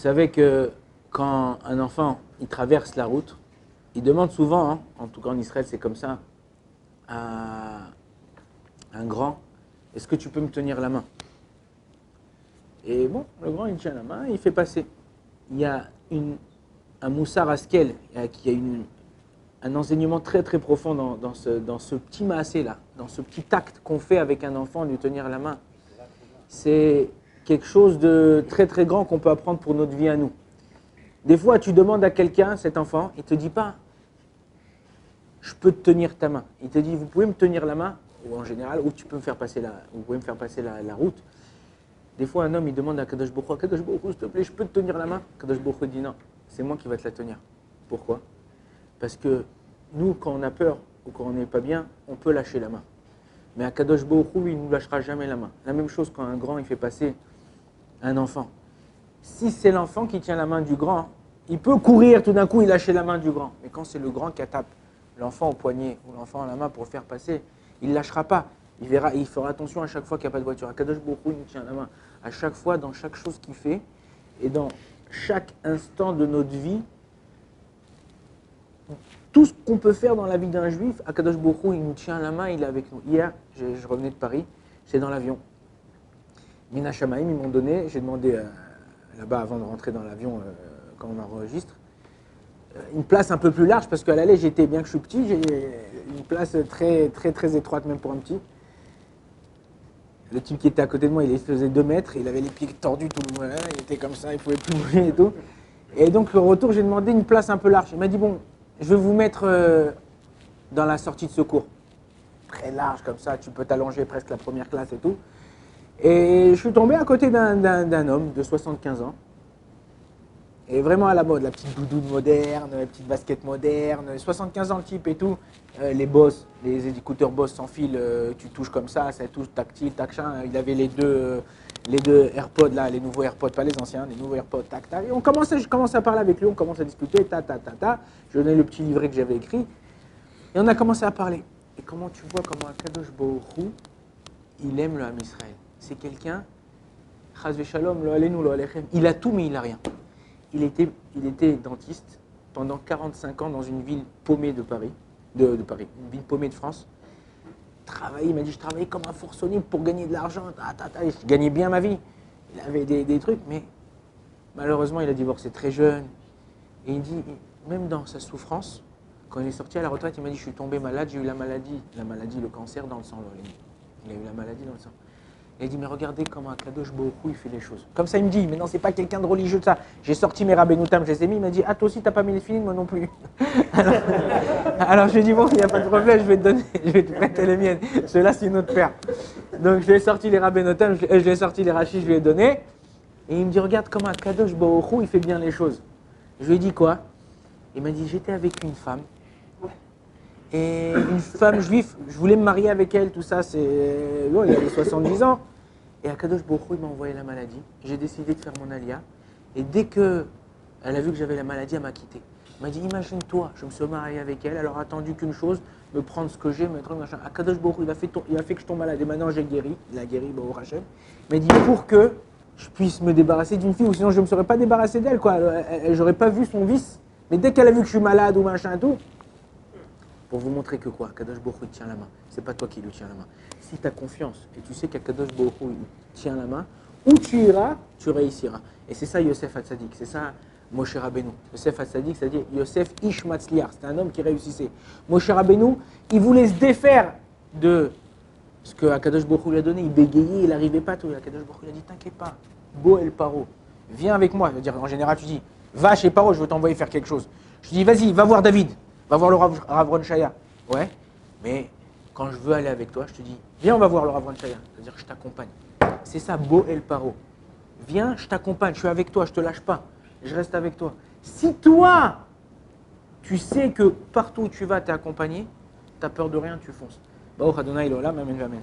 savez que quand un enfant il traverse la route, il demande souvent, hein, en tout cas en Israël c'est comme ça, à un grand, est-ce que tu peux me tenir la main? Et bon, le grand il tient la main et il fait passer. Il y a un moussar askel, qui a un enseignement très très profond dans ce petit maasé là, dans ce petit acte qu'on fait avec un enfant, lui tenir la main. C'est quelque chose de très très grand qu'on peut apprendre pour notre vie à nous. Des fois, tu demandes à quelqu'un, cet enfant, il ne te dit pas « je peux te tenir ta main ». Il te dit « vous pouvez me tenir la main » ou en général, ou tu peux me faire passer vous pouvez me faire passer la route. Des fois, un homme, il demande à Kadosh Baruch Hu, Kadosh Baruch Hu, s'il te plaît, je peux te tenir la main? Kadosh Baruch Hu dit non, c'est moi qui vais te la tenir. Pourquoi? Parce que nous, quand on a peur ou quand on n'est pas bien, on peut lâcher la main. Mais à Kadosh Baruch Hu, il ne nous lâchera jamais la main. La même chose quand un grand, il fait passer un enfant. Si c'est l'enfant qui tient la main du grand, il peut courir tout d'un coup et lâcher la main du grand. Mais quand c'est le grand qui tape l'enfant au poignet ou l'enfant à la main pour le faire passer, il ne lâchera pas. Il verra, il fera attention à chaque fois qu'il n'y a pas de voiture. Akadosh Baruch Hu, il nous tient la main. À chaque fois, dans chaque chose qu'il fait et dans chaque instant de notre vie, tout ce qu'on peut faire dans la vie d'un juif, Akadosh Baruch Hu, il nous tient la main, il est avec nous. Hier, je revenais de Paris, j'étais dans l'avion. Mina Shamaim, ils m'ont donné, j'ai demandé là-bas avant de rentrer dans l'avion quand on enregistre, une place un peu plus large parce qu'à l'aller, j'étais, bien que je suis petit, j'ai une place très, très, très étroite même pour un petit. Le type qui était à côté de moi, il faisait 2 mètres, il avait les pieds tordus, tout le monde, il était comme ça, il ne pouvait plus bouger et tout. Et donc, au retour, j'ai demandé une place un peu large. Il m'a dit, bon, je vais vous mettre dans la sortie de secours. Très large comme ça, tu peux t'allonger presque la première classe et tout. Et je suis tombé à côté d'un homme de 75 ans. Et vraiment à la mode, la petite doudoune moderne, la petite basket moderne, 75 ans le type et tout. Les Bose, les écouteurs Bose sans fil, tu touches comme ça touche tactile, tac-chin. Il avait les deux AirPods là, les nouveaux AirPods, pas les anciens, les nouveaux AirPods, tac, tac. Et je commence à parler avec lui, on commence à discuter, ta. Je lui ai donné le petit livret que j'avais écrit. Et on a commencé à parler. Et comment tu vois comment Akadosh Baruch Hu, il aime le Ham Israël. C'est quelqu'un, Chas v'Shalom, lo aleinu, lo alechem, il a tout mais il n'a rien. Il était dentiste pendant 45 ans dans une ville paumée de Paris, une ville paumée de France. Il m'a dit, je travaillais comme un forcené pour gagner de l'argent, je gagnais bien ma vie. Il avait des trucs, mais malheureusement, il a divorcé très jeune. Et il dit, même dans sa souffrance, quand il est sorti à la retraite, il m'a dit, je suis tombé malade, j'ai eu la maladie, le cancer dans le sang. Il a eu la maladie dans le sang. Et il dit, mais regardez comment Akadosh Baruch Hu, il fait les choses. Comme ça, il me dit, mais non, c'est pas quelqu'un de religieux de ça. J'ai sorti mes Rabbenoutam, je les ai mis, il m'a dit, ah, toi aussi, t'as pas mis les filines, moi non plus. alors je lui ai dit, bon, il n'y a pas de problème, je vais te donner, je vais te prêter les miennes. Ceux-là, c'est une autre paire. Donc, je lui ai sorti les Rabbenoutam, je lui ai sorti les rachis, je lui ai donné. Et il me dit, regarde comment Akadosh Baruch Hu, il fait bien les choses. Je lui ai dit quoi? Il m'a dit, j'étais avec une femme. Et une femme juive, je voulais me marier avec elle, tout ça, il avait 70 ans. Et Akadosh Baruch Hu, il m'a envoyé la maladie. J'ai décidé de faire mon alia. Et dès qu'elle a vu que j'avais la maladie, elle m'a quitté. Elle m'a dit, imagine-toi, je me suis marié avec elle, elle aura attendu qu'une chose, me prendre ce que j'ai, me truc, machin. Akadosh Baruch Hu, il a fait que je tombe malade. Et maintenant, j'ai guéri. Il a guéri, Baruch Hashem. Il m'a dit, pour que je puisse me débarrasser d'une fille, ou sinon je ne me serais pas débarrassé d'elle, quoi. J'aurais pas vu son vice. Mais dès qu'elle a vu que je suis malade ou machin et tout, pour vous montrer que quoi, Kadosh Baruch Hu tient la main. C'est pas toi qui lui tiens la main. Si tu as confiance et tu sais qu'Akadosh Baruch Hu tient la main, où tu iras, tu réussiras. Et c'est ça Yosef Hatzadik, c'est ça Moshe Rabbeinu. Yosef Hatzadik, c'est-à-dire Yosef Ish Matzliar, c'était un homme qui réussissait. Moshe Rabbeinu, il voulait se défaire de ce que Akadosh Baruch Hu lui a donné. Il bégayait, il n'arrivait pas à tout. Akadosh Baruch Hu lui a dit, t'inquiète pas, Bo El Paro, viens avec moi. C'est-à-dire, en général, tu dis, va chez Paro, je veux t'envoyer faire quelque chose. Je dis, vas-y, va voir David. Va voir le Rav Ron Shaya. Ouais, mais quand je veux aller avec toi, je te dis, viens, on va voir le Rav Ron Shaya. C'est-à-dire, je t'accompagne. C'est ça, Bo El Paro. Viens, je t'accompagne, je suis avec toi, je te lâche pas. Je reste avec toi. Si toi, tu sais que partout où tu vas, tu es accompagné, tu n'as peur de rien, tu fonces. Baruch Adonai L'Olam, Amen, Amen.